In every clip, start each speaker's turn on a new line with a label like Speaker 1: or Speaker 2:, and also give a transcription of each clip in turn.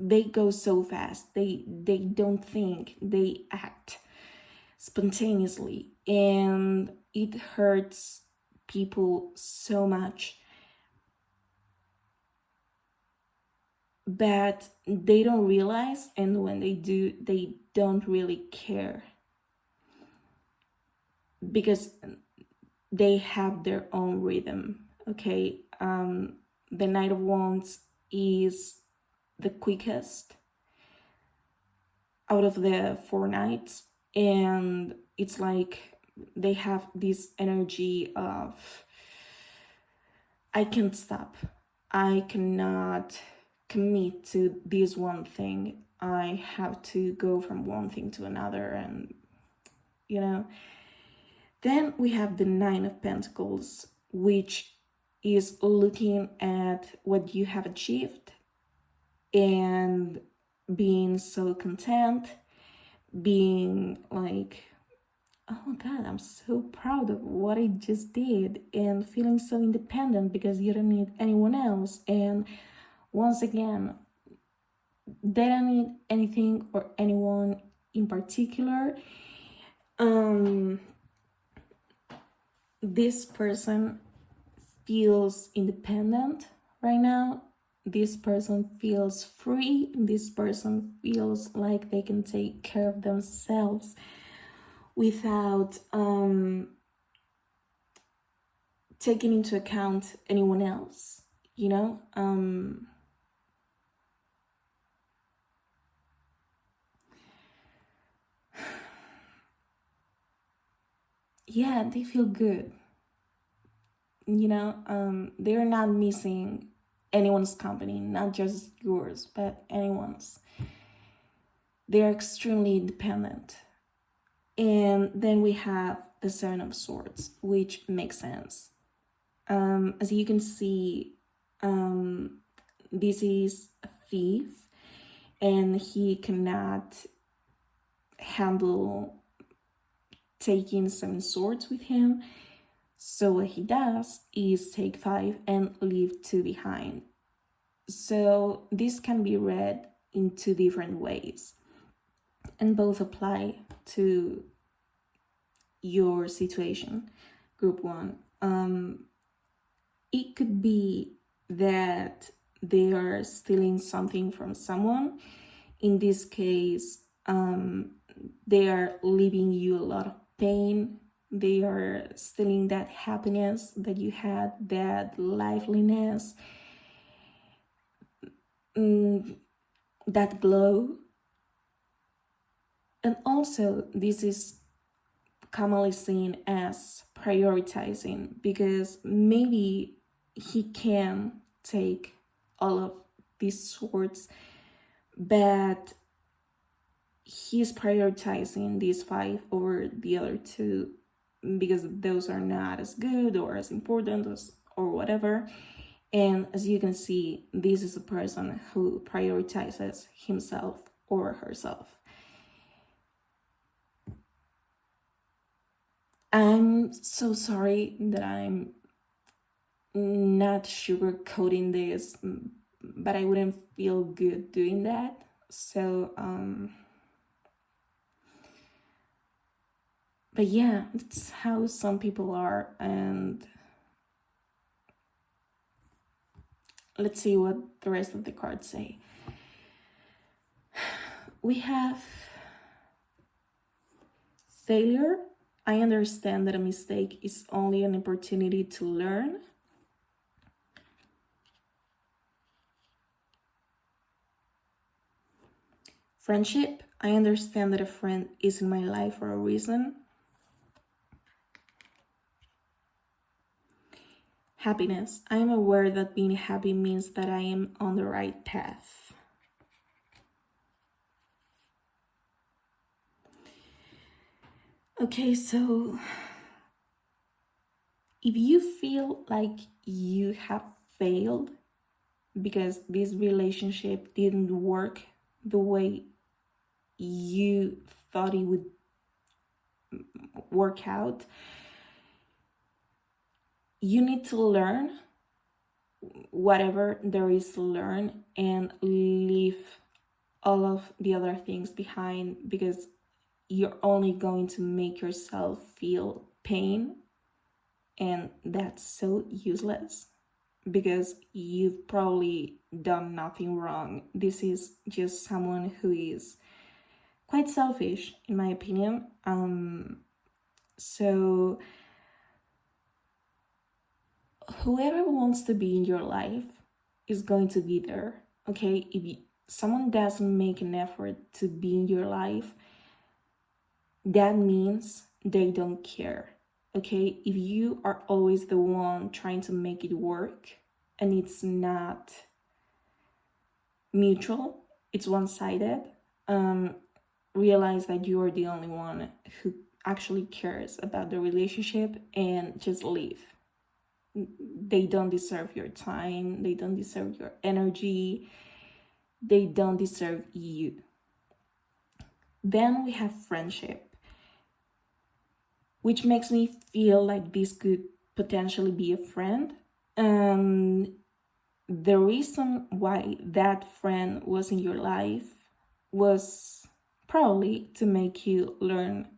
Speaker 1: they go so fast. They don't think, they act spontaneously, and it hurts people so much. But they don't realize, and when they do, they don't really care, because they have their own rhythm. Okay, the Knight of Wands is the quickest out of the four knights, and it's like they have this energy of, I can't stop, I cannot commit to this one thing, I have to go from one thing to another, and you know. Then we have the Nine of Pentacles, which is looking at what you have achieved and being so content, being like, oh my God, I'm so proud of what I just did, and feeling so independent because you don't need anyone else. And once again, they don't need anything or anyone in particular. This person feels independent right now. This person feels free. This person feels like they can take care of themselves without taking into account anyone else, you know? Yeah, they feel good, you know? They're not missing anyone's company, not just yours, but anyone's. They're extremely independent. And then we have the Seven of Swords, which makes sense. As you can see, this is a thief, and he cannot handle taking 7 swords with him. So what he does is take 5 and leave 2 behind. So this can be read in 2 different ways, and both apply to your situation, group 1. It could be that they are stealing something from someone. In this case, they are leaving you a lot of pain. They are stealing that happiness that you had, that liveliness, that glow. And also, this is commonly seen as prioritizing, because maybe he can take all of these swords, but he's prioritizing these 5 over the other 2 because those are not as good or as important or whatever. And as you can see, this is a person who prioritizes himself or herself. I'm so sorry that I'm not sugarcoating this, but I wouldn't feel good doing that. So, but yeah, that's how some people are. And let's see what the rest of the cards say. We have failure. I understand that a mistake is only an opportunity to learn. Friendship. I understand that a friend is in my life for a reason. Happiness. I am aware that being happy means that I am on the right path. Okay, so if you feel like you have failed because this relationship didn't work the way you thought it would work out, you need to learn whatever there is to learn and leave all of the other things behind, because you're only going to make yourself feel pain, and that's so useless because you've probably done nothing wrong. This is just someone who is quite selfish, in my opinion. So whoever wants to be in your life is going to be there. Okay, if someone doesn't make an effort to be in your life, that means they don't care. Okay, if you are always the one trying to make it work and it's not mutual, it's one-sided, realize that you are the only one who actually cares about the relationship and just leave. They don't deserve your time, they don't deserve your energy, they don't deserve you. Then we have friendship, which makes me feel like this could potentially be a friend. The reason why that friend was in your life was probably to make you learn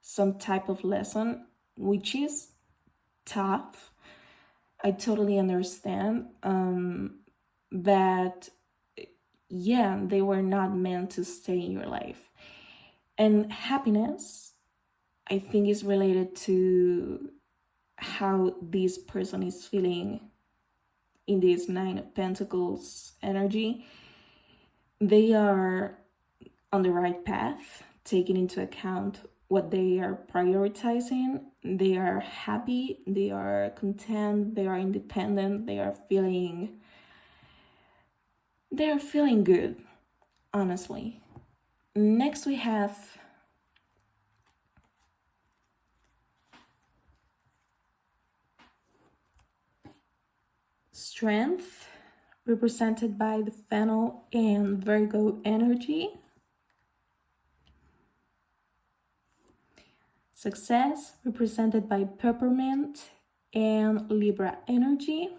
Speaker 1: some type of lesson, which is tough. I totally understand. But yeah, they were not meant to stay in your life. And happiness, I think, is related to how this person is feeling in this Nine of Pentacles energy. They are on the right path, taking into account what they are prioritizing. They are happy, they are content, they are independent, they are feeling good, honestly. Next we have Strength, represented by the Fennel and Virgo energy. Success, represented by Peppermint and Libra energy.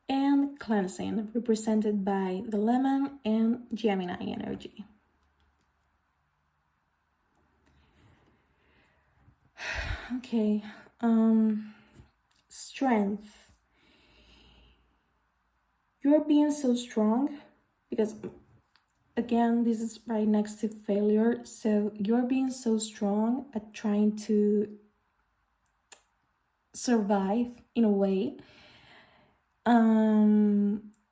Speaker 1: And Cleansing, represented by the Lemon and Gemini energy. Okay, strength. You're being so strong because, again, this is right next to failure. So you're being so strong at trying to survive in a way.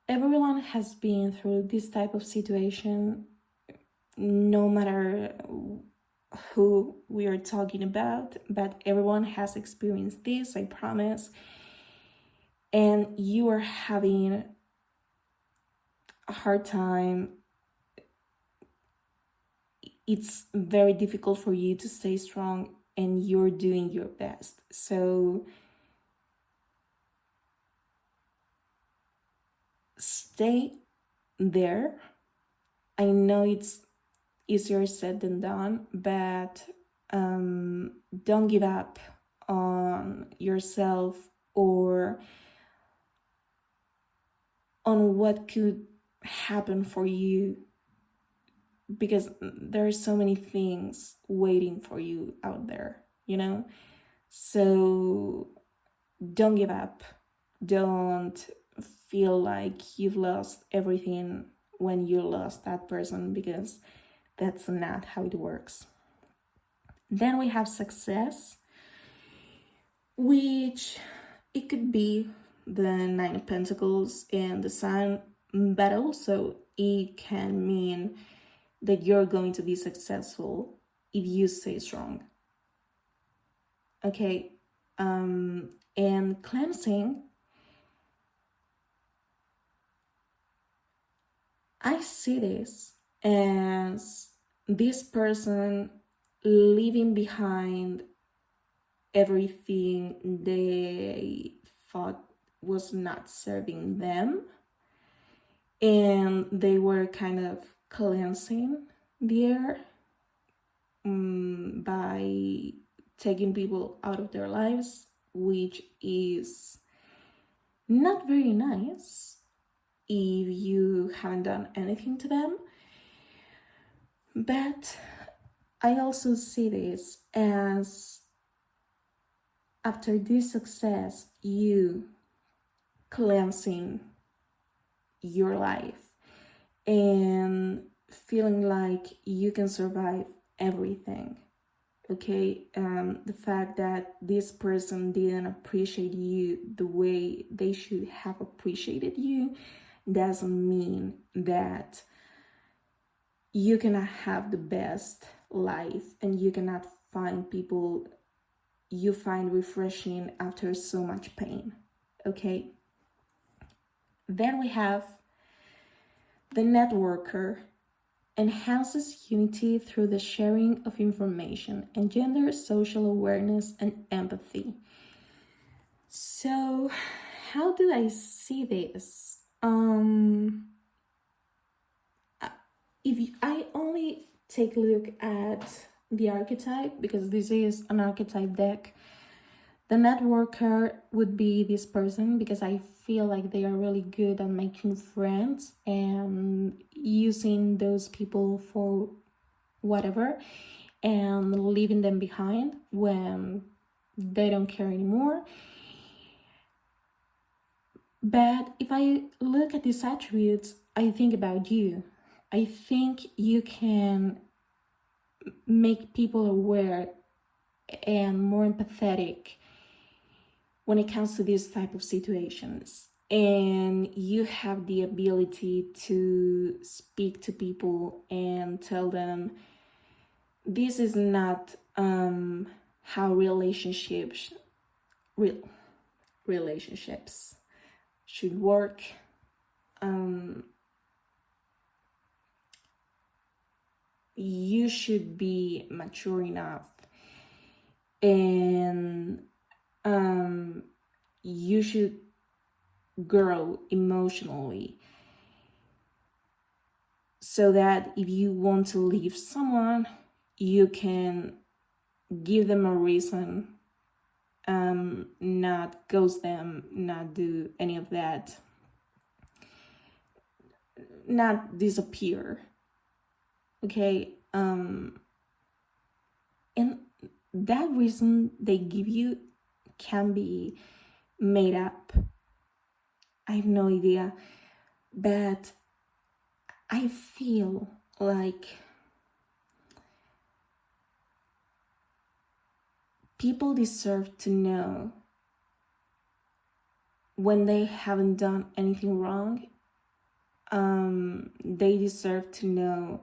Speaker 1: Everyone has been through this type of situation, no matter who we are talking about, but everyone has experienced this, I promise. And you are having a hard time. It's very difficult for you to stay strong, and you're doing your best. So stay there. I know it's easier said than done, but don't give up on yourself or on what could happen for you, because there are so many things waiting for you out there, you know? So don't give up. Don't feel like you've lost everything when you lost that person, because that's not how it works. Then we have success, which it could be the Nine of Pentacles and the Sun, but also it can mean that you're going to be successful if you stay strong. Okay, and Cleansing, I see this as this person leaving behind everything they thought was not serving them, and they were kind of cleansing the air by taking people out of their lives, which is not very nice if you haven't done anything to them. But I also see this as, after this success, you cleansing your life and feeling like you can survive everything. Okay, the fact that this person didn't appreciate you the way they should have appreciated you doesn't mean that you cannot have the best life and you cannot find people you find refreshing after so much pain. Okay, then we have the networker. Enhances unity through the sharing of information, engenders social awareness and empathy. So, how do I see this? If I only take a look at the archetype, because this is an archetype deck, the networker would be this person, because I feel like they are really good at making friends and using those people for whatever and leaving them behind when they don't care anymore. But if I look at these attributes, I think about you. I think you can make people aware and more empathetic when it comes to these type of situations, and you have the ability to speak to people and tell them this is not how relationships should work. You should be mature enough, and you should grow emotionally, so that if you want to leave someone, you can give them a reason, not ghost them, not do any of that, not disappear. Okay, and that reason they give you can be made up. I have no idea, but I feel like people deserve to know when they haven't done anything wrong. They deserve to know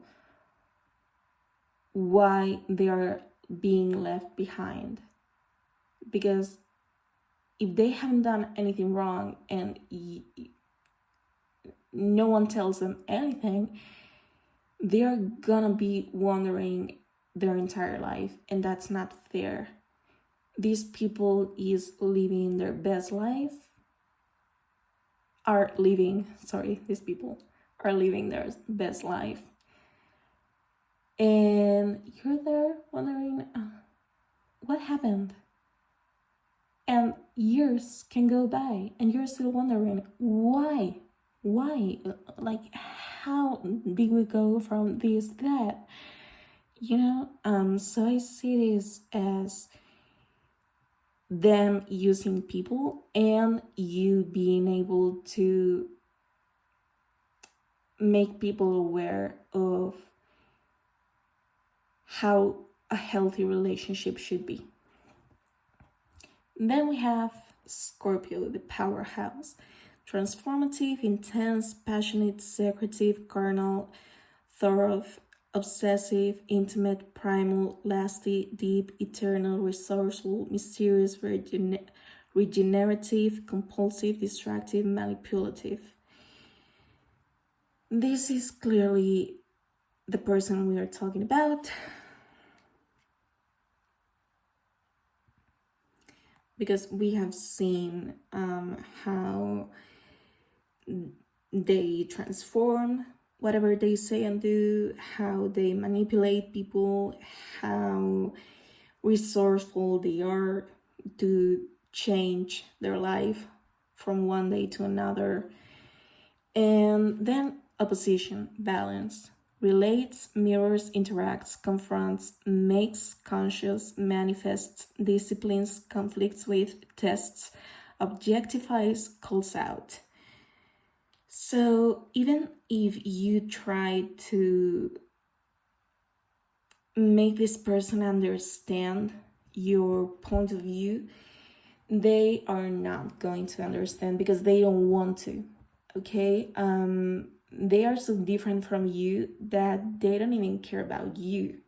Speaker 1: why they are being left behind, because if they haven't done anything wrong and no one tells them anything, they're gonna be wondering their entire life, and that's not fair. These people is living their best life, these people are living their best life, and you're there wondering what happened. And years can go by and you're still wondering why, like, how did we go from this to that, so I see this as them using people and you being able to make people aware of how a healthy relationship should be. Then we have Scorpio, the powerhouse. Transformative, intense, passionate, secretive, carnal, thorough, obsessive, intimate, primal, lasting, deep, eternal, resourceful, mysterious, regenerative, compulsive, distractive, manipulative. This is clearly the person we are talking about, because we have seen how they transform whatever they say and do, how they manipulate people, how resourceful they are to change their life from one day to another. And then opposition, balance, relates, mirrors, interacts, confronts, makes conscious, manifests, disciplines, conflicts with, tests, objectifies, calls out. So even if you try to make this person understand your point of view, they are not going to understand because they don't want to. Okay, they are so different from you that they don't even care about you.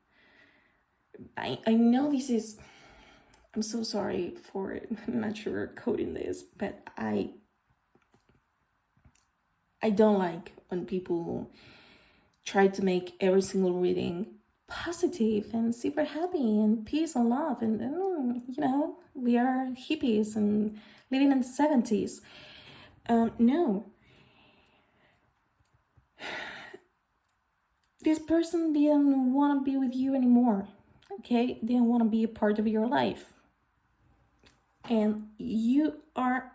Speaker 1: I know this is, I'm so sorry for not sugarcoating this, but I don't like when people try to make every single reading positive and super happy and peace and love and we are hippies and living in the 70s. No, this person didn't want to be with you anymore. Okay, didn't want to be a part of your life, and you are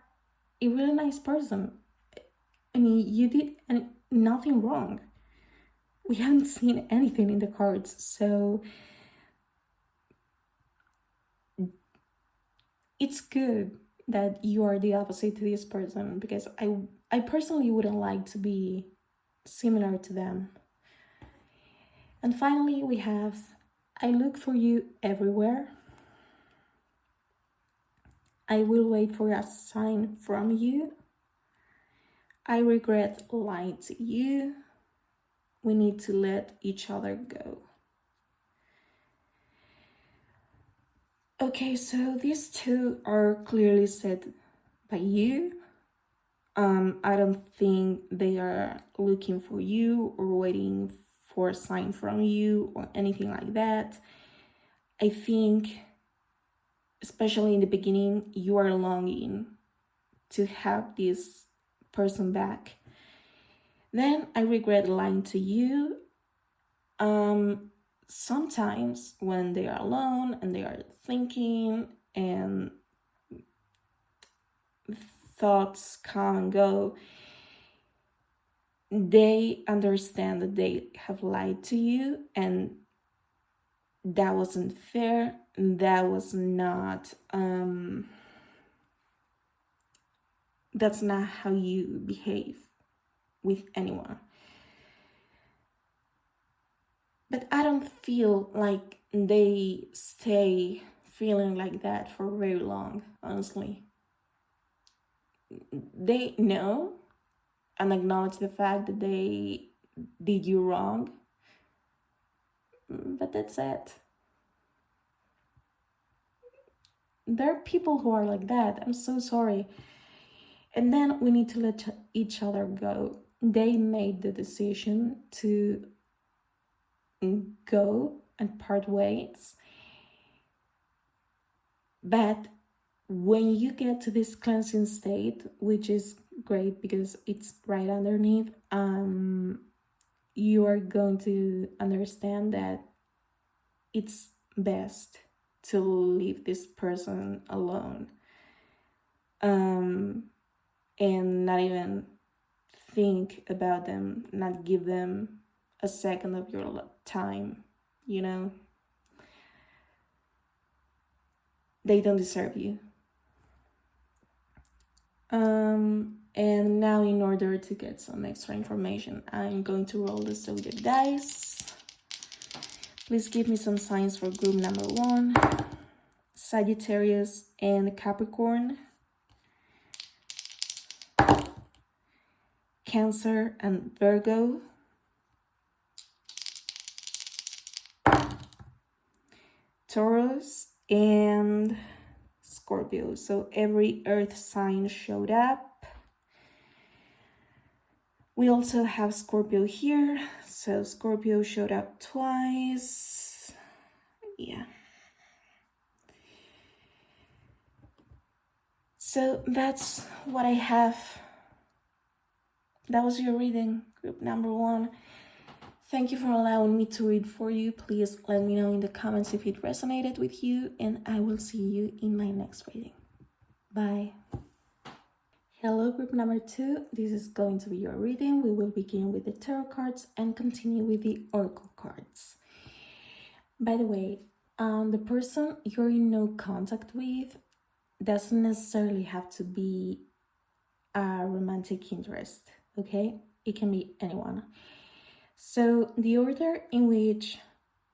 Speaker 1: a really nice person. I mean, you did nothing wrong. We haven't seen anything in the cards, so it's good that you are the opposite to this person, because I personally wouldn't like to be similar to them. And finally, we have, I look for you everywhere. I will wait for a sign from you. I regret lying to you. We need to let each other go. Okay, so these two are clearly said by you. I don't think they are looking for you or waiting for a sign from you or anything like that. I think, especially in the beginning, you are longing to have this person back. Then I regret lying to you. Sometimes when they are alone and they are thinking and thoughts come and go, they understand that they have lied to you, and that wasn't fair. That was not, that's not how you behave with anyone. But I don't feel like they stay feeling like that for very long, honestly. They know and acknowledge the fact that they did you wrong, but that's it. There are people who are like that. I'm so sorry. And then we need to let each other go. They made the decision to go and part ways. But when you get to this cleansing state, which is great because it's right underneath, you are going to understand that it's best to leave this person alone, and not even think about them, not give them a second of your time, They don't deserve you. And now, in order to get some extra information, I'm going to roll the zodiac dice. Please give me some signs for group number 1, Sagittarius and Capricorn, Cancer and Virgo, Taurus and Scorpio. So every earth sign showed up. We also have Scorpio here. So Scorpio showed up twice. Yeah. So that's what I have. That was your reading, group number 1. Thank you for allowing me to read for you. Please let me know in the comments if it resonated with you, and I will see you in my next reading. Bye. Hello, group number 2. This is going to be your reading. We will begin with the tarot cards and continue with the oracle cards. By the way, the person you're in no contact with doesn't necessarily have to be a romantic interest, okay? It can be anyone. So the order in which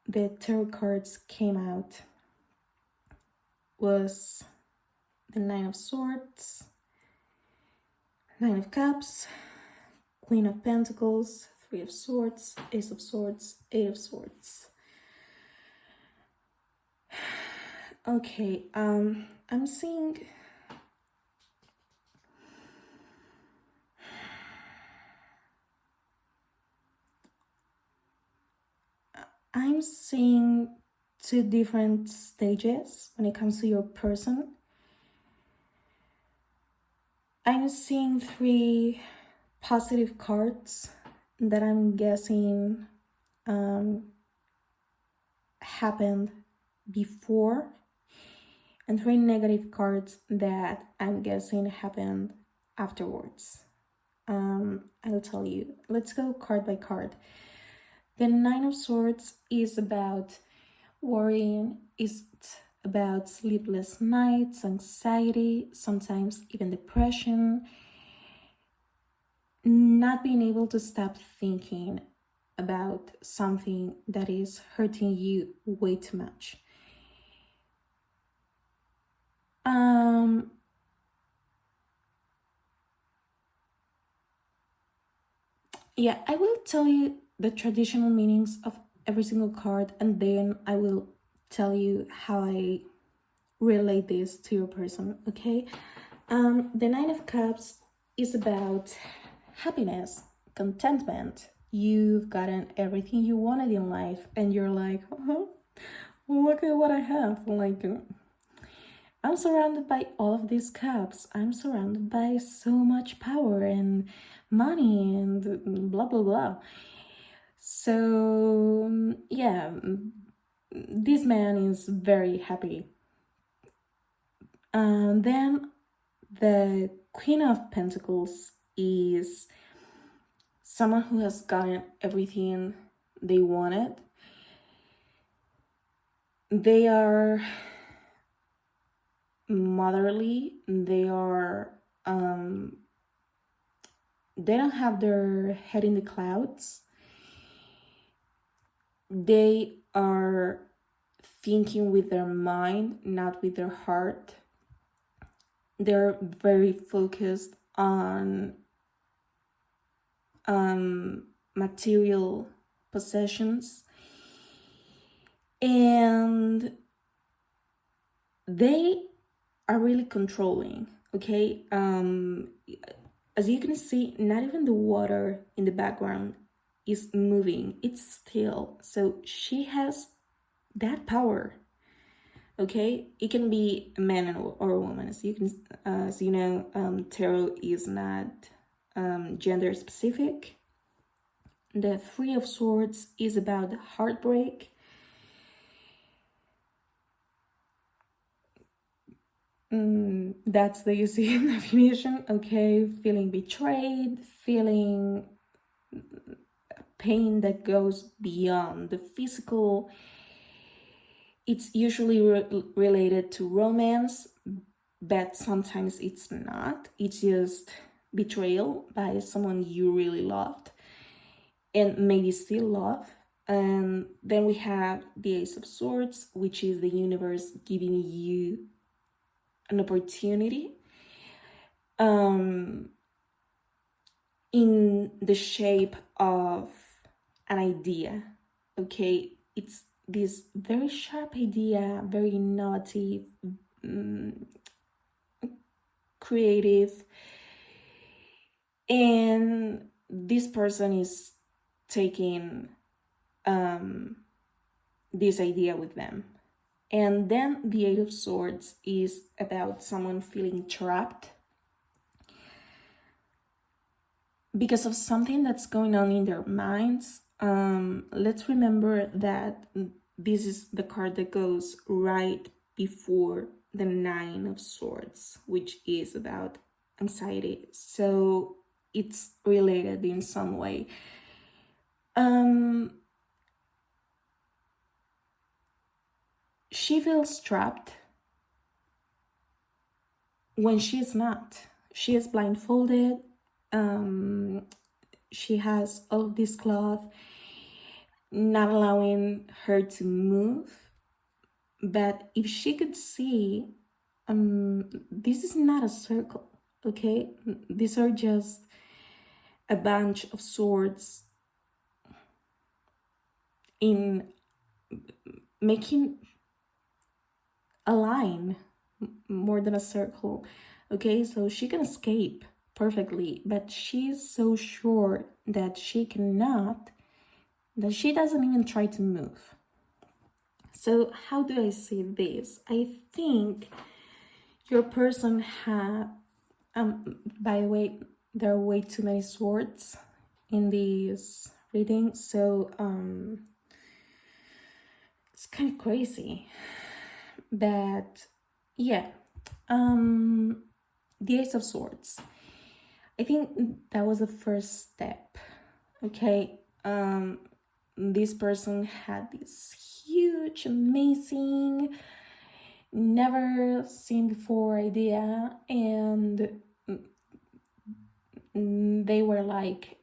Speaker 1: the tarot cards came out was the Nine of Swords, Nine of Cups, Queen of Pentacles, Three of Swords, Ace of Swords, Eight of Swords. Okay, I'm seeing two different stages when it comes to your person. I'm seeing 3 positive cards that I'm guessing happened before, and 3 negative cards that I'm guessing happened afterwards. I'll tell you. Let's go card by card. The Nine of Swords is about worrying, is about sleepless nights, anxiety, sometimes even depression, not being able to stop thinking about something that is hurting you way too much. Yeah, I will tell you the traditional meanings of every single card, and then I will tell you how I relate this to your person, okay? The Nine of Cups is about happiness, contentment. You've gotten everything you wanted in life, and you're like, oh, look at what I have. Like, I'm surrounded by all of these cups. I'm surrounded by so much power and money and blah, blah, blah. So, yeah, this man is very happy. Then the Queen of Pentacles is someone who has gotten everything they wanted. They are motherly. They are they don't have their head in the clouds. They are thinking with their mind, not with their heart. They're very focused on material possessions, and they are really controlling, okay? As you can see, not even the water in the background is moving, it's still. So she has that power, okay? It can be a man or a woman. As you know, tarot is not gender specific. The Three of Swords is about heartbreak. That's the easy definition, okay? Feeling betrayed, feeling pain that goes beyond the physical. It's usually related to romance, but sometimes it's not. It's just betrayal by someone you really loved and maybe still love. And then we have the Ace of Swords, which is the universe giving you an opportunity in the shape of an idea, okay? It's this very sharp idea, very innovative, creative, and this person is taking this idea with them. And then the Eight of Swords is about someone feeling trapped because of something that's going on in their minds. Let's remember that this is the card that goes right before the Nine of Swords, which is about anxiety. So it's related in some way. She feels trapped when she's not. She is blindfolded. She has all this cloth not allowing her to move. But if she could see, this is not a circle, okay? These are just a bunch of swords in making a line more than a circle, okay? So she can escape perfectly, but she's so sure that she cannot, that she doesn't even try to move. So how do I see this? I think your person had, by the way, there are way too many swords in this reading, so it's kind of crazy. But yeah, the Ace of Swords. I think that was the first step. Okay, this person had this huge, amazing, never seen before idea, and they were like,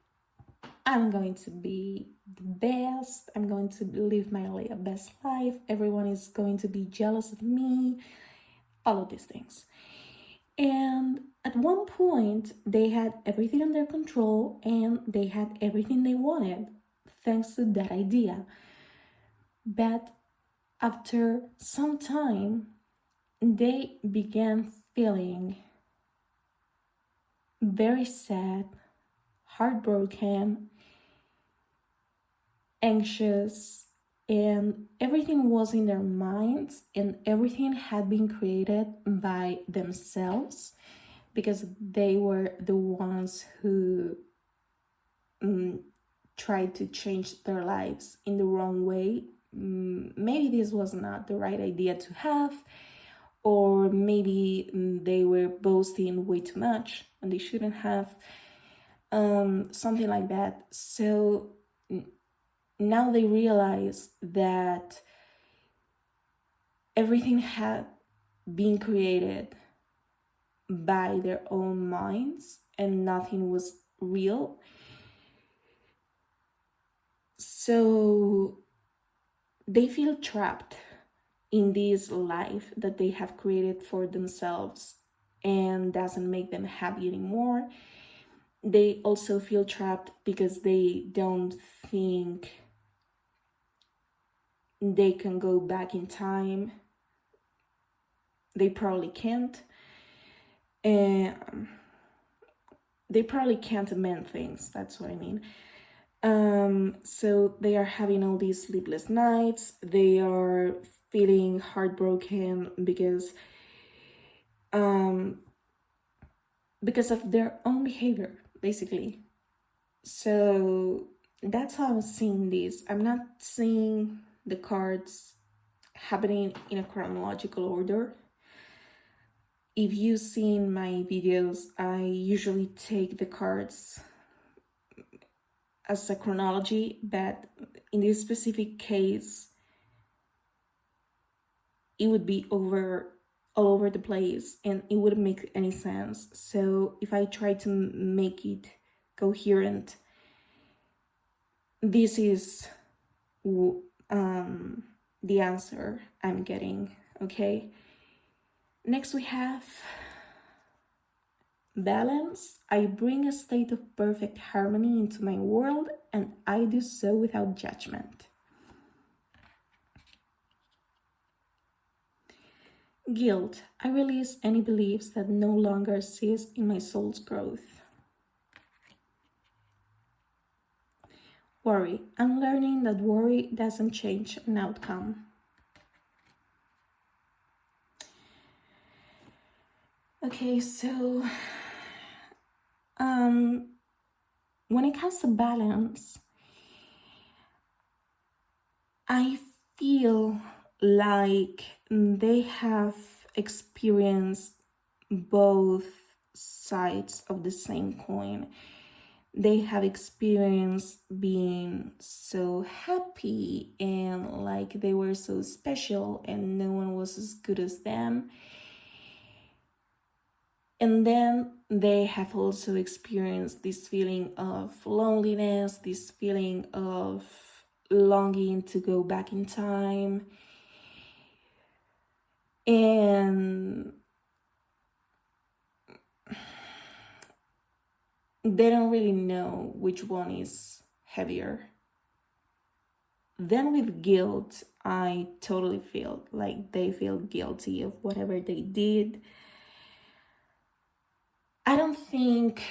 Speaker 1: I'm going to be the best, I'm going to live my best life, everyone is going to be jealous of me, all of these things. And at one point, they had everything under control and they had everything they wanted thanks to that idea. But after some time, they began feeling very sad, heartbroken, anxious, and everything was in their minds and everything had been created by themselves because they were the ones who tried to change their lives in the wrong way. Maybe this was not the right idea to have, or maybe they were boasting way too much and they shouldn't have, something like that. So now they realize that everything had been created by their own minds and nothing was real. So they feel trapped in this life that they have created for themselves and doesn't make them happy anymore. They also feel trapped because they don't think they can go back in time. They probably can't. And they probably can't amend things, that's what I mean. So they are having all these sleepless nights. They are feeling heartbroken because of their own behavior, basically. So that's how I'm seeing this. I'm not seeing the cards happening in a chronological order. If you've seen my videos, I usually take the cards as a chronology, but in this specific case, it would be all over the place and it wouldn't make any sense. So if I try to make it coherent, this is the answer I'm getting, okay? Next we have balance. I bring a state of perfect harmony into my world and I do so without judgment. Guilt. I release any beliefs that no longer assist in my soul's growth. Worry. I'm learning that worry doesn't change an outcome. Okay, so when it comes to balance, I feel like they have experienced both sides of the same coin. They have experienced being so happy and like they were so special and no one was as good as them. And then they have also experienced this feeling of loneliness, this feeling of longing to go back in time. And they don't really know which one is heavier. Then with guilt, I totally feel like they feel guilty of whatever they did. I don't think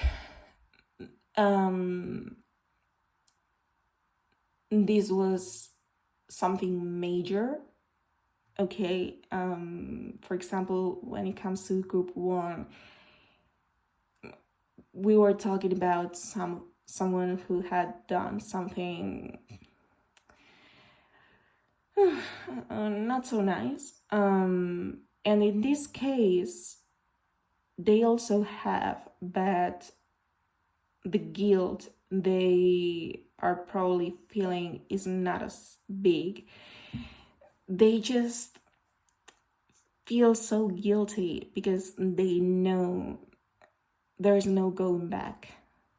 Speaker 1: this was something major. Okay, for example, when it comes to group 1, we were talking about someone who had done something not so nice. And in this case, they also have, but the guilt they are probably feeling is not as big. They just feel so guilty because they know there's no going back,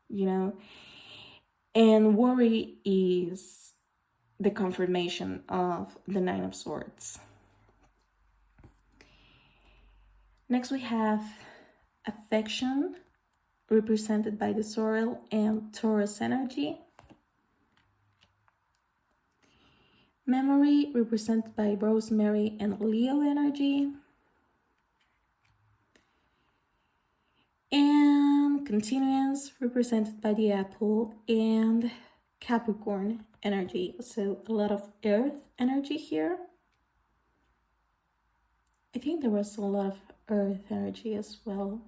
Speaker 1: you know? And worry is the confirmation of the Nine of Swords. Next we have affection, represented by the Sorrel and Taurus energy. Memory, represented by Rosemary and Leo energy. And continuance, represented by the Apple and Capricorn energy. So a lot of Earth energy here. I think there was a lot of Earth energy as well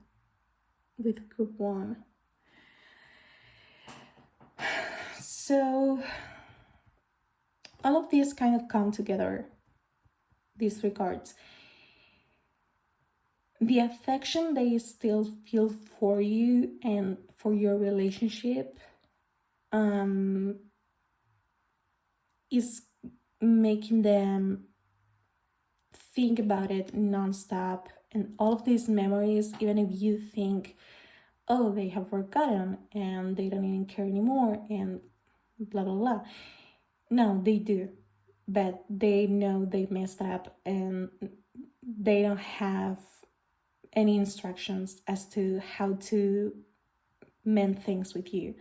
Speaker 1: with group 1. So all of these kind of come together, these regards. The affection they still feel for you and for your relationship is making them think about it nonstop. And all of these memories, even if you think, oh, they have forgotten and they don't even care anymore and blah, blah, blah. No, they do. But they know they messed up and they don't have any instructions as to how to mend things with you.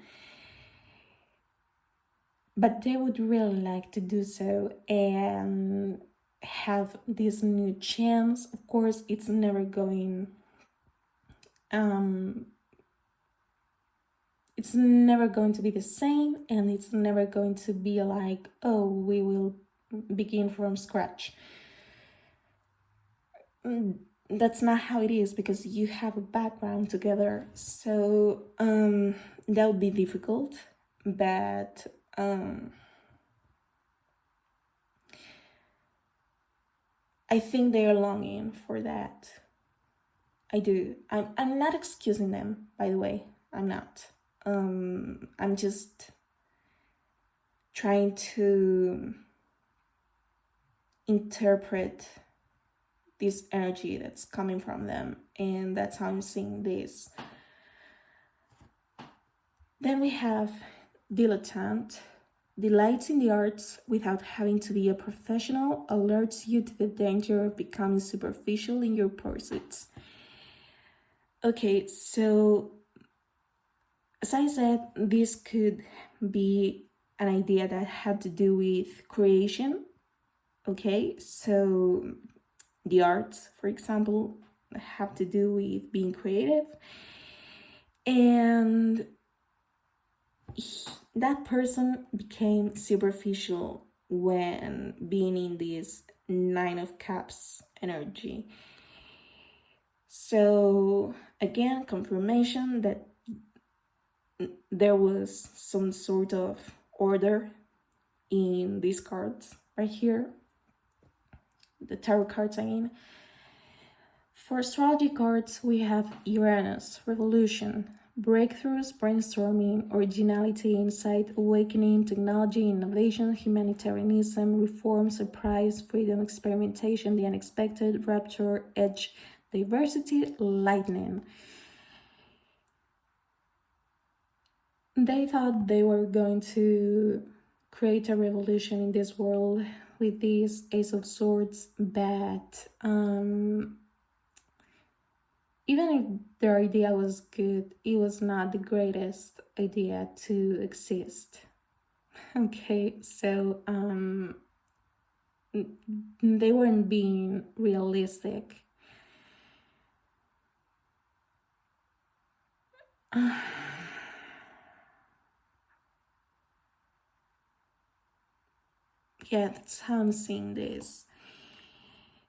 Speaker 1: But they would really like to do so and have this new chance. Of course, it's never going to be the same, and it's never going to be like, oh, we will begin from scratch. That's not how it is, because you have a background together. So that would be difficult, but I think they are longing for that. I do. I'm not excusing them, by the way. I'm not. I'm just trying to interpret this energy that's coming from them, and that's how I'm seeing this. Then we have dilettante. Delights in the arts without having to be a professional, alerts you to the danger of becoming superficial in your pursuits. Okay, so as I said, this could be an idea that had to do with creation. Okay, so the arts, for example, have to do with being creative. And that person became superficial when being in this Nine of Cups energy. So again, confirmation that there was some sort of order in these cards right here, the tarot cards I mean. For astrology cards, we have Uranus, revolution, breakthroughs, brainstorming, originality, insight, awakening, technology, innovation, humanitarianism, reform, surprise, freedom, experimentation, the unexpected, rapture, edge, diversity, lightning. They thought they were going to create a revolution in this world with this Ace of Swords, but even if their idea was good, it was not the greatest idea to exist. Okay, so they weren't being realistic. Yeah, that's how I'm seeing this.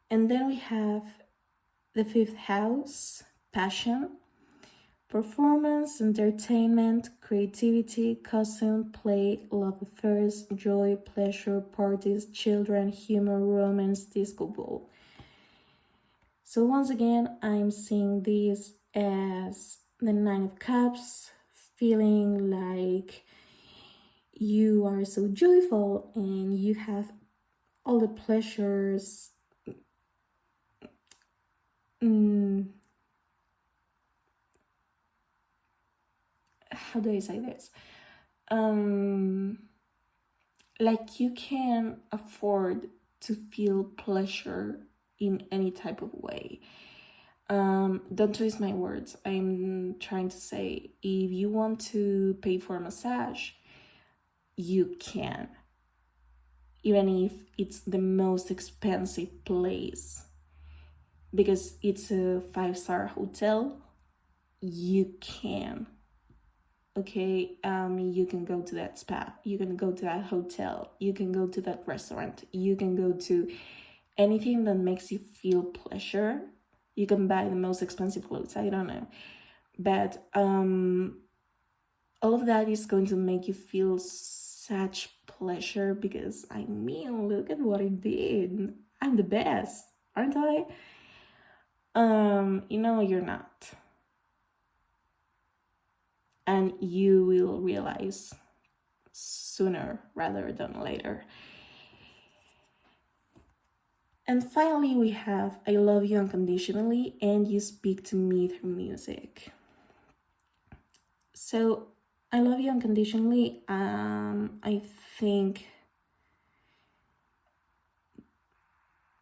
Speaker 1: And then we have the fifth house, passion, performance, entertainment, creativity, costume, play, love affairs, joy, pleasure, parties, children, humor, romance, disco ball. So once again, I'm seeing this as the Nine of Cups, feeling like you are so joyful and you have all the pleasures. How do I say this? Like you can afford to feel pleasure in any type of way. Don't twist my words. I'm trying to say if you want to pay for a massage, you can. Even if it's the most expensive place. Because it's a 5-star hotel, you can. Okay, you can go to that spa, you can go to that hotel, you can go to that restaurant, you can go to anything that makes you feel pleasure. You can buy the most expensive clothes, I don't know, but all of that is going to make you feel such pleasure because I mean, look at what I did. I'm the best, aren't I? You're not. And you will realize sooner rather than later. And finally, we have I love you unconditionally and you speak to me through music. So I love you unconditionally. I think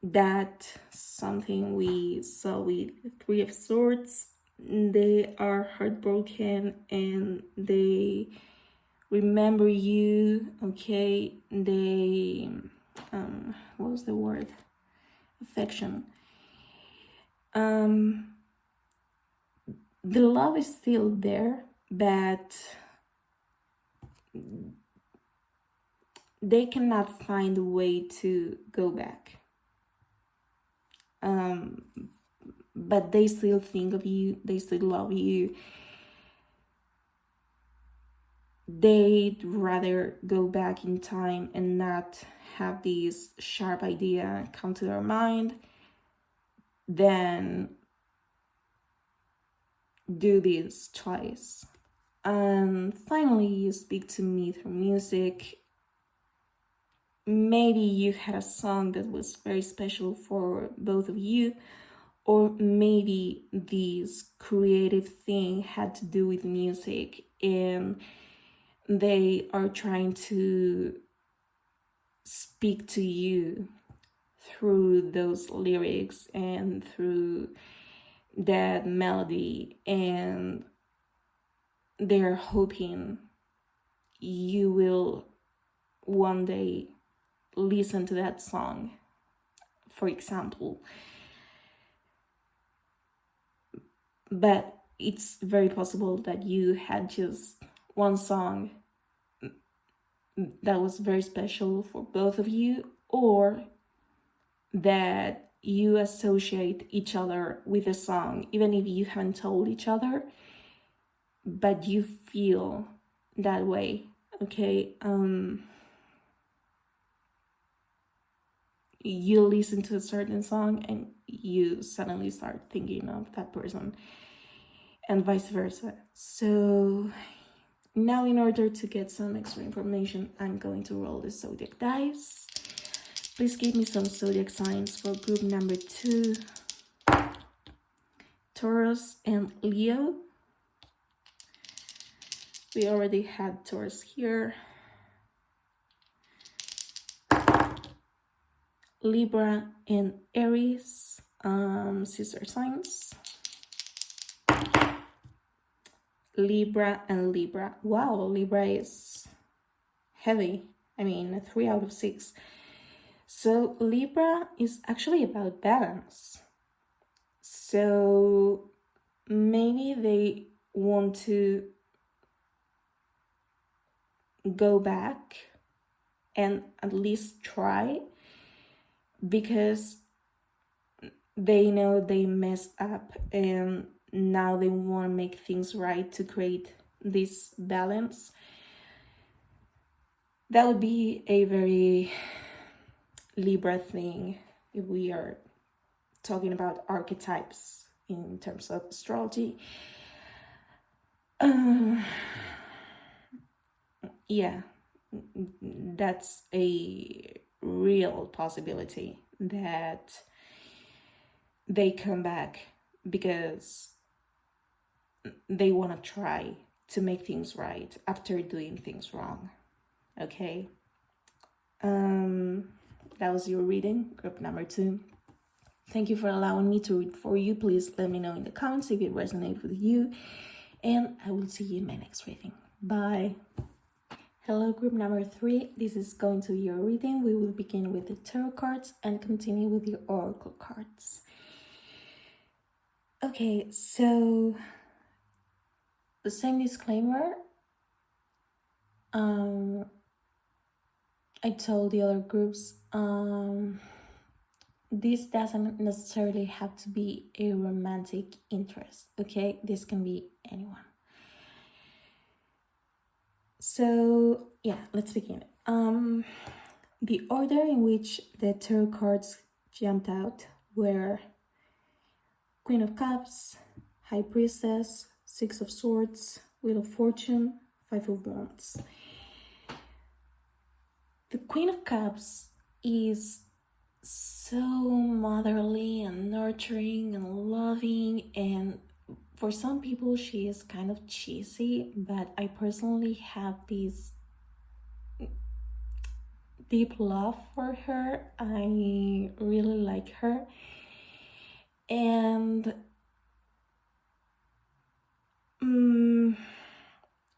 Speaker 1: that something we saw with Three of Swords. They are heartbroken and they remember you. Okay, they what was the word? Affection. The love is still there, but they cannot find a way to go back. But they still think of you, they still love you. They'd rather go back in time and not have this sharp idea come to their mind than do this twice. And finally, you speak to me through music. Maybe you had a song that was very special for both of you, or maybe this creative thing had to do with music and they are trying to speak to you through those lyrics and through that melody, and they're hoping you will one day listen to that song, for example. But it's very possible that you had just one song that was very special for both of you, or that you associate each other with a song, even if you haven't told each other, but you feel that way. Okay, you listen to a certain song and you suddenly start thinking of that person, and vice versa. So now, in order to get some extra information, I'm going to roll the zodiac dice. Please give me some zodiac signs for group number 2, Taurus and Leo. We already had Taurus here. Libra and Aries, sister signs. Libra and Libra. Wow, Libra is heavy. I mean, 3 out of 6. So Libra is actually about balance. So maybe they want to go back and at least try, because they know they messed up and now they want to make things right to create this balance. That would be a very Libra thing if we are talking about archetypes in terms of astrology. Yeah, that's a real possibility that they come back because they want to try to make things right after doing things wrong. Okay, that was your reading, group number 2. Thank you for allowing me to read for you. Please let me know in the comments if it resonates with you, and I will see you in my next reading. Bye. Hello, group number 3. This is going to be your reading. We will begin with the tarot cards and continue with the oracle cards. Okay, so the same disclaimer I told the other groups, this doesn't necessarily have to be a romantic interest, okay? This can be anyone. So yeah, let's begin. The order in which the tarot cards jumped out were Queen of Cups, High Priestess, 6 of Swords, Wheel of Fortune, 5 of Wands. The Queen of Cups is so motherly and nurturing and loving, and for some people she is kind of cheesy, but I personally have this deep love for her. I really like her, and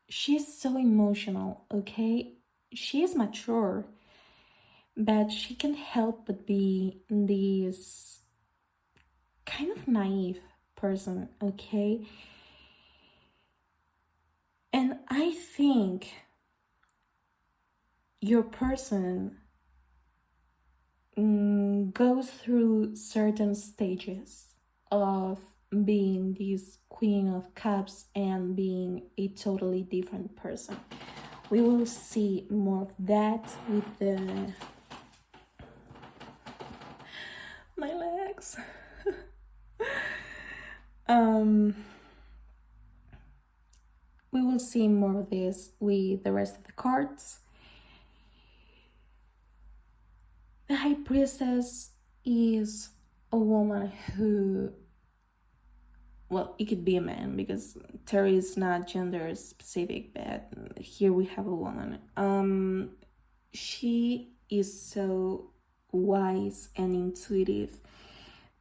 Speaker 1: she's so emotional, okay? She is mature, but she can't help but be this kind of naive person, okay? And I think your person goes through certain stages of being this Queen of Cups and being a totally different person. We will see more of that with the... my legs. We will see more of this with the rest of the cards. The High Priestess is a woman who, well, it could be a man because Terry is not gender specific, but here we have a woman. She is so wise and intuitive,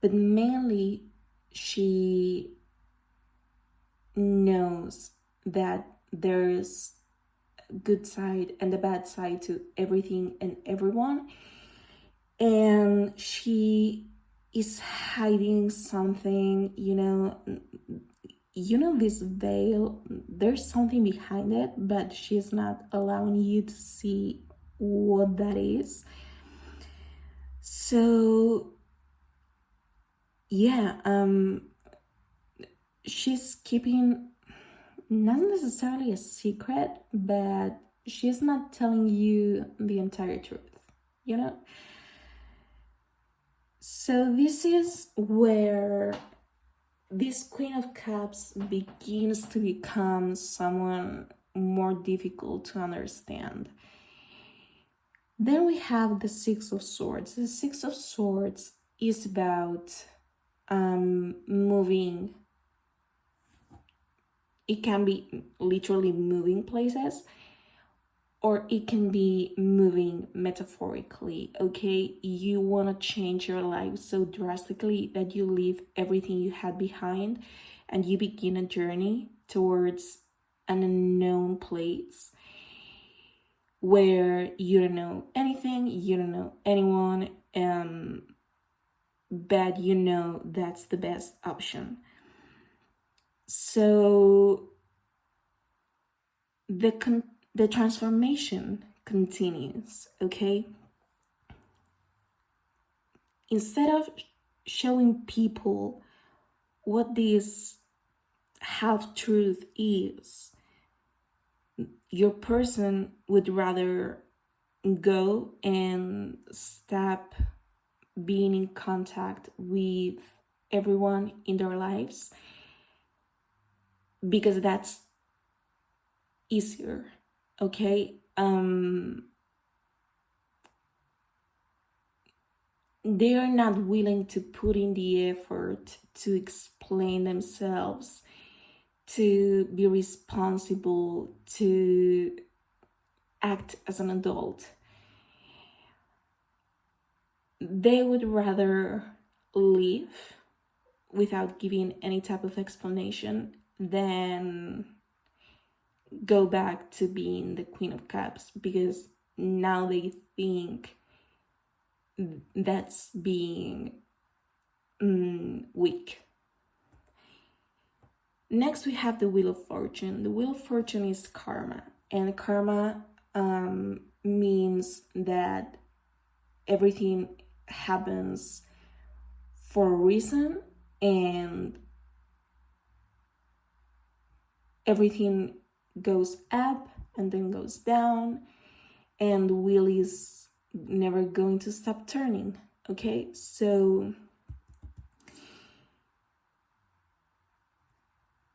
Speaker 1: but mainly she knows that there's a good side and a bad side to everything and everyone, and she is hiding something, you know, this veil, there's something behind it, but she's not allowing you to see what that is. So yeah, she's keeping not necessarily a secret, but she's not telling you the entire truth, you know? So this is where this Queen of Cups begins to become someone more difficult to understand. Then we have the Six of Swords. The Six of Swords is about moving. It can be literally moving places, or it can be moving metaphorically, okay? You want to change your life so drastically that you leave everything you had behind and you begin a journey towards an unknown place where you don't know anything, you don't know anyone, but you know that's the best option. So the transformation continues, okay? Instead of showing people what this half-truth is, your person would rather go and stop being in contact with everyone in their lives because that's easier, okay? They are not willing to put in the effort to explain themselves, to be responsible, to act as an adult. They would rather leave without giving any type of explanation than go back to being the Queen of Cups, because now they think that's being weak. Next, we have the Wheel of Fortune. The Wheel of Fortune is karma, and karma means that everything happens for a reason, and everything goes up and then goes down, and the wheel is never going to stop turning, okay? So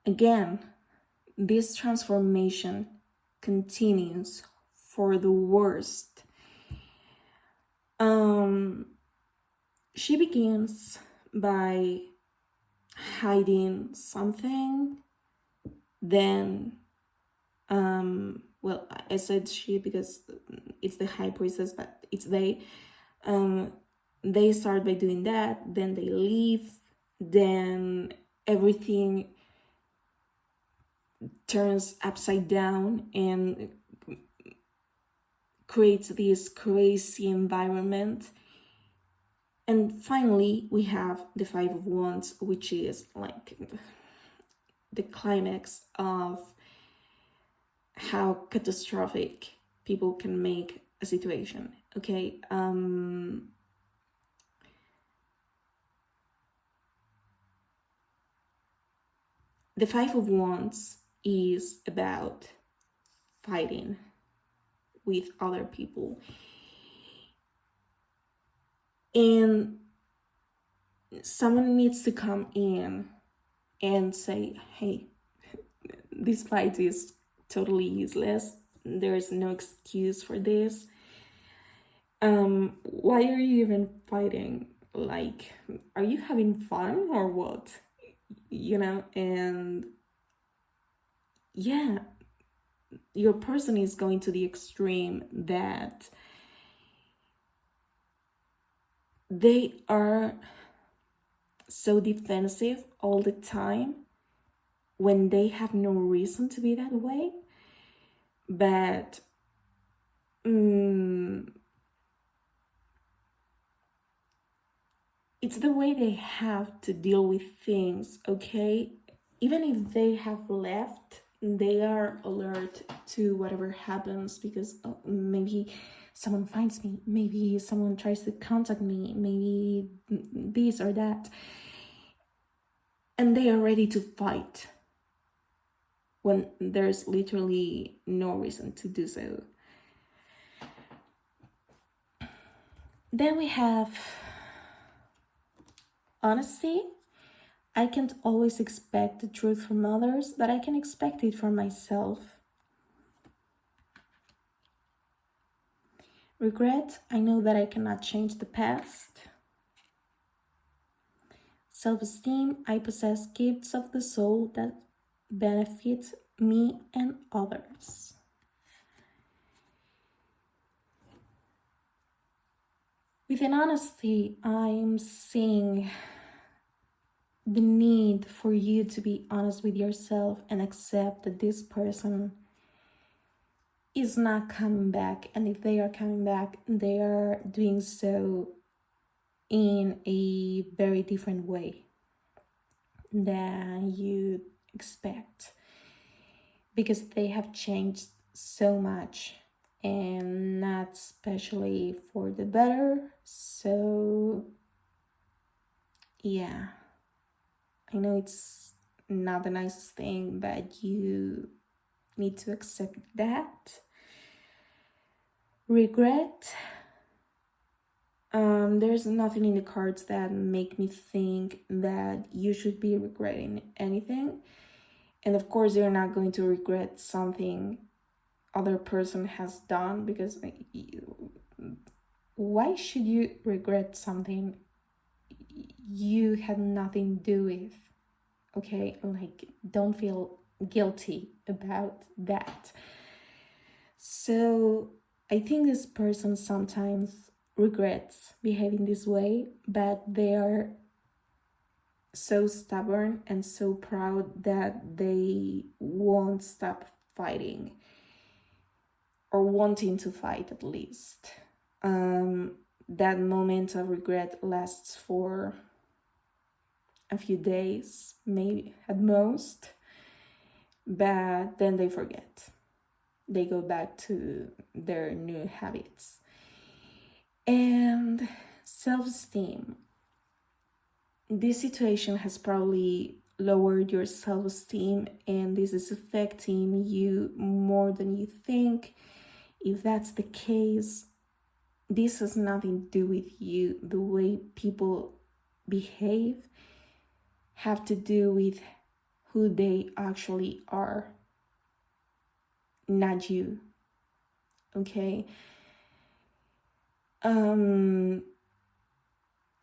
Speaker 1: again, this transformation continues for the worst. She begins by hiding something, then well, I said she because it's the high priestess, but it's they. They start by doing that, then they leave, then everything turns upside down and creates this crazy environment. And finally, we have the Five of Wands, which is like the climax of how catastrophic people can make a situation, okay? The Five of Wands is about fighting with other people. And someone needs to come in and say, hey, this fight is totally useless. There's no excuse for this. Why are you even fighting? Like, are you having fun or what? You know, and yeah, your person is going to the extreme that they are so defensive all the time when they have no reason to be that way. But it's the way they have to deal with things, okay? Even if they have left, they are alert to whatever happens because maybe someone finds me, maybe someone tries to contact me, maybe this or that. And they are ready to fight when there's literally no reason to do so. Then we have Honesty, I can't always expect the truth from others, but I can expect it from myself. Regret, I know that I cannot change the past. Self-esteem, I possess gifts of the soul that benefit me and others. Within honesty, I'm seeing the need for you to be honest with yourself and accept that this person is not coming back, and if they are coming back, they are doing so in a very different way than you expect, because they have changed so much, and not especially for the better. So yeah, I know it's not the nicest thing, but you need to accept that. Regret, there's nothing in the cards that make me think that you should be regretting anything. And of course, you're not going to regret something other person has done, because why should you regret something you had nothing to do with? Okay, like, don't feel guilty about that. So I think this person sometimes regrets behaving this way, but they are so stubborn and so proud that they won't stop fighting, or wanting to fight at least. That moment of regret lasts for a few days, maybe at most, but then they forget. They go back to their new habits. And self-esteem. This situation has probably lowered your self-esteem, and this is affecting you more than you think. If that's the case, this has nothing to do with you. The way people behave have to do with who they actually are, not you. Okay?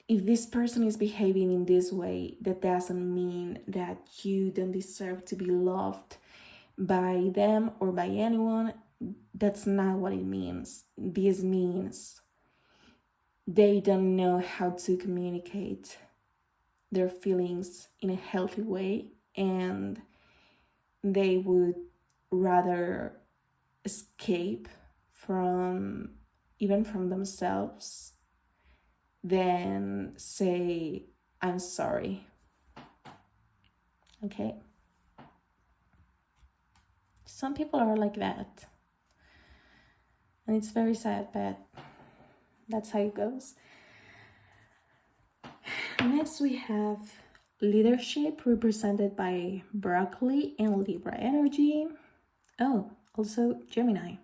Speaker 1: If this person is behaving in this way, that doesn't mean that you don't deserve to be loved by them or by anyone. That's not what it means. This means they don't know how to communicate their feelings in a healthy way, and they would rather escape from themselves than say, I'm sorry. Okay? Some people are like that. And it's very sad, but that's how it goes. Next we have leadership, represented by broccoli and Libra energy. Oh, also Gemini.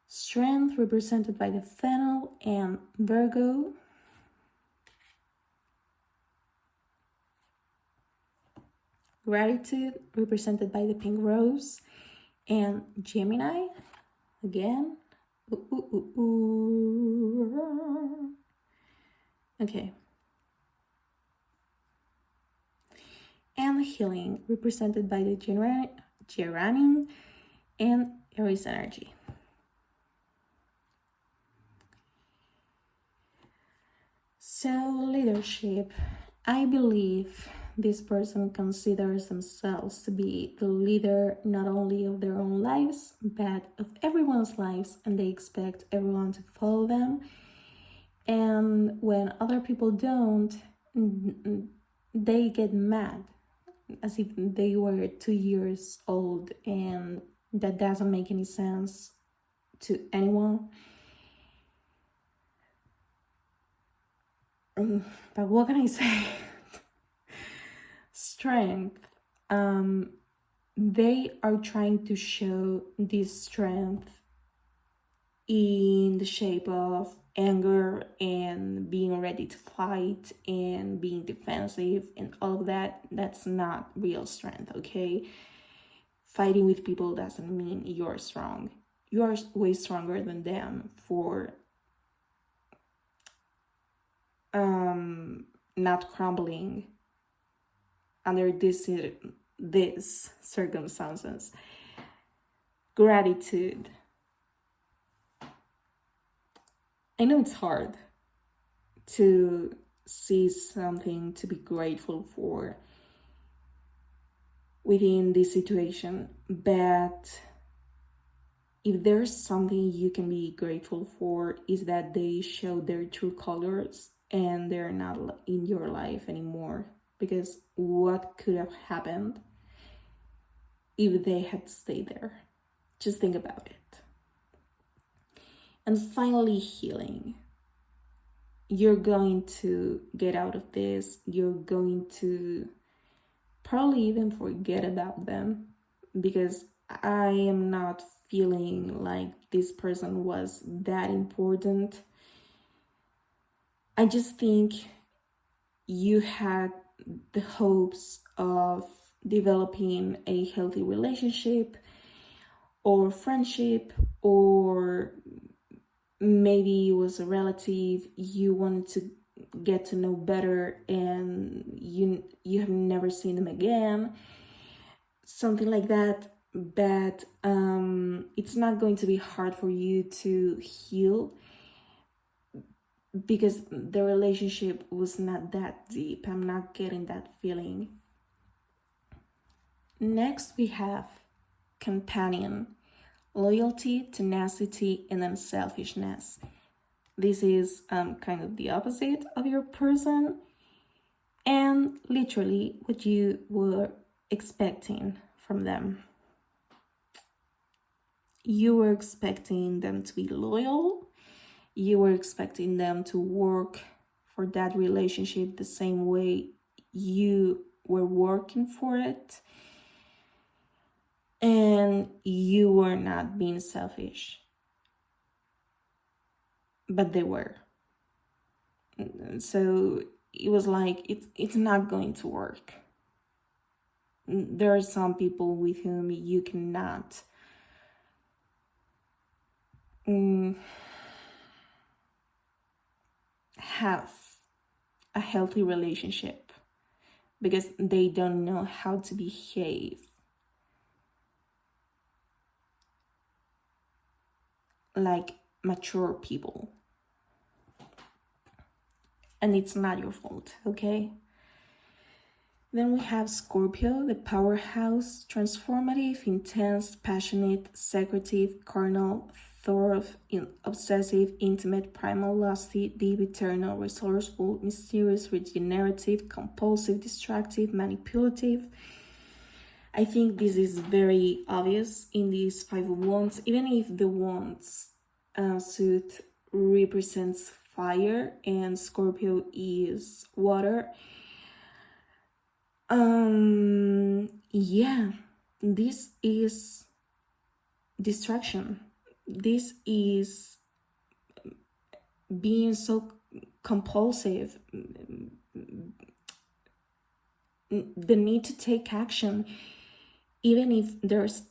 Speaker 1: Strength, represented by the fennel and Virgo. Gratitude, represented by the pink rose and Gemini. Again. Okay. And healing, represented by the geranium and Aries energy. So, leadership. I believe this person considers themselves to be the leader not only of their own lives, but of everyone's lives, and they expect everyone to follow them. And when other people don't, they get mad, as if they were 2 years old, and that doesn't make any sense to anyone. But what can I say? Strength. They are trying to show this strength in the shape of anger and being ready to fight and being defensive and all of that. That's not real strength, okay? Fighting with people doesn't mean you're strong. You are way stronger than them for not crumbling under these circumstances. Gratitude. I know it's hard to see something to be grateful for within this situation, but if there's something you can be grateful for, is that they show their true colors and they're not in your life anymore. Because what could have happened if they had stayed there? Just think about it. And finally, healing. You're going to get out of this. You're going to probably even forget about them, because I am not feeling like this person was that important. I just think you had the hopes of developing a healthy relationship or friendship, or maybe it was a relative you wanted to get to know better and you have never seen them again, something like that. But it's not going to be hard for you to heal, because the relationship was not that deep. I'm not getting that feeling. Next, we have companion, loyalty, tenacity, and unselfishness. This is kind of the opposite of your person, and literally what you were expecting from them. You were expecting them to be loyal. You were expecting them to work for that relationship the same way you were working for it. And you were not being selfish. But they were. So it was like, it's not going to work. There are some people with whom you cannot have a healthy relationship, because they don't know how to behave like mature people. And it's not your fault, okay? Then we have Scorpio, the powerhouse, transformative, intense, passionate, secretive, carnal, thorough, obsessive, intimate, primal, lusty, deep, eternal, resourceful, mysterious, regenerative, compulsive, destructive, manipulative. I think this is very obvious in these 5 of Wands, even if the Wands suit represents fire and Scorpio is water. Yeah, this is distraction. This is being so compulsive, the need to take action even if there's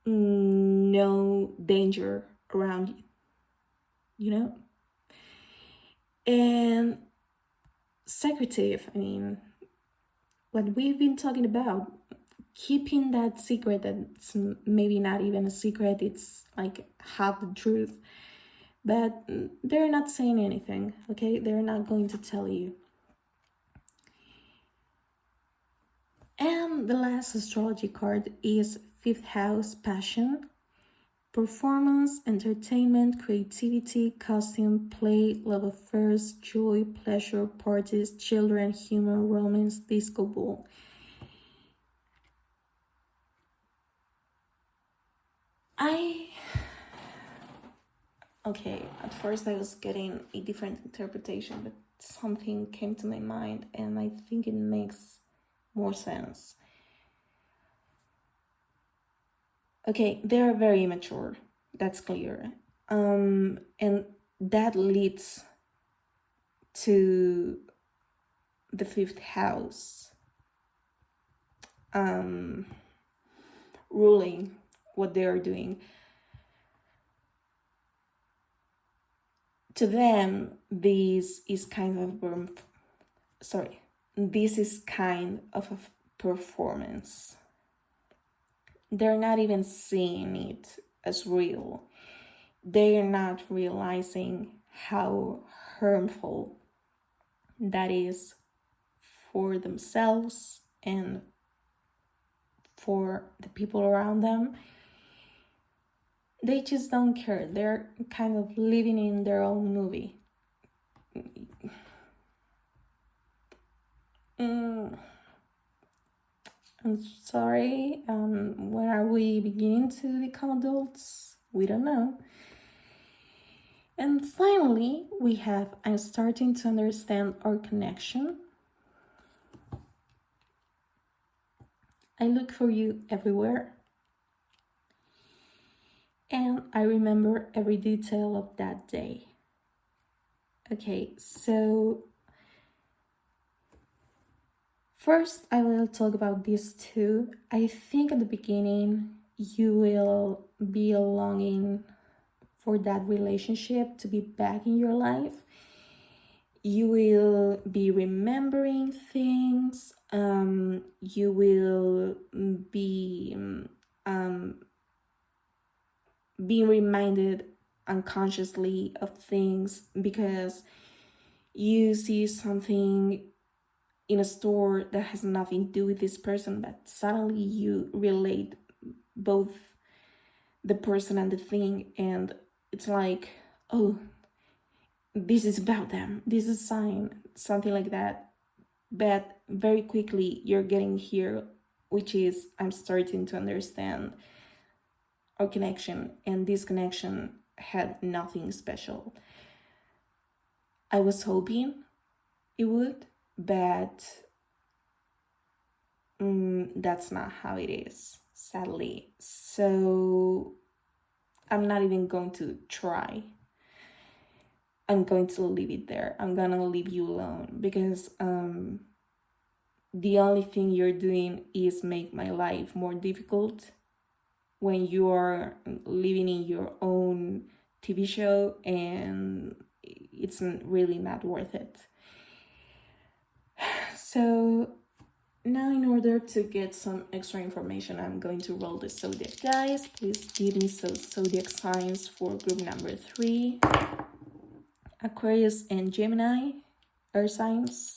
Speaker 1: no danger around you, you know? And secretive, I mean, what we've been talking about, keeping that secret that's maybe not even a secret, it's like half the truth, but they're not saying anything, okay? They're not going to tell you. And the last astrology card is 5th house, passion, performance, entertainment, creativity, costume, play, love affairs, joy, pleasure, parties, children, humor, romance, disco ball. Okay, at first I was getting a different interpretation, but something came to my mind and I think it makes more sense. Okay, they are very immature, that's clear. And that leads to the fifth house, ruling what they are doing. To them, this is kind of a performance. They're not even seeing it as real. They're not realizing how harmful that is for themselves and for the people around them. They just don't care. They're kind of living in their own movie. I'm sorry. When are we beginning to become adults? We don't know. And finally, we have I'm starting to understand our connection. I look for you everywhere. And I remember every detail of that day. Okay, so first I will talk about these two. I think at the beginning you will be longing for that relationship to be back in your life. You will be remembering things. You will be being reminded unconsciously of things because you see something in a store that has nothing to do with this person, but suddenly you relate both the person and the thing, and it's like, oh, this is about them, this is a sign, something like that. But very quickly you're getting here, which is I'm starting to understand our connection, and this connection had nothing special. I was hoping it would, but that's not how it is, sadly. So I'm not even going to try. I'm going to leave it there. I'm gonna leave you alone because the only thing you're doing is make my life more difficult when you are living in your own TV show, and it's really not worth it. So now, in order to get some extra information, I'm going to roll the zodiac dice. Please give me some zodiac signs for group number 3. Aquarius and Gemini, earth signs.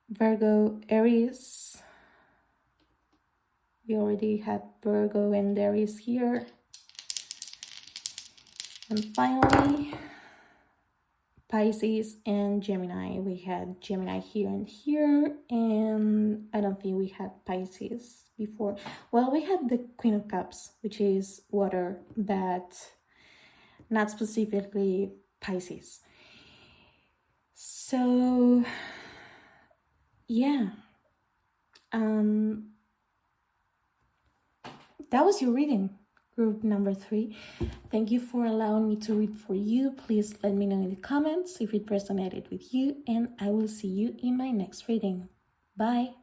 Speaker 1: Virgo, Aries. We already had Virgo and Aries here. And finally, Pisces and Gemini. We had Gemini here and here, and I don't think we had Pisces before. Well, we had the Queen of Cups, which is water, but not specifically Pisces. So yeah, that was your reading, group number 3. Thank you for allowing me to read for you. Please let me know in the comments if it resonated with you, and I will see you in my next reading. Bye.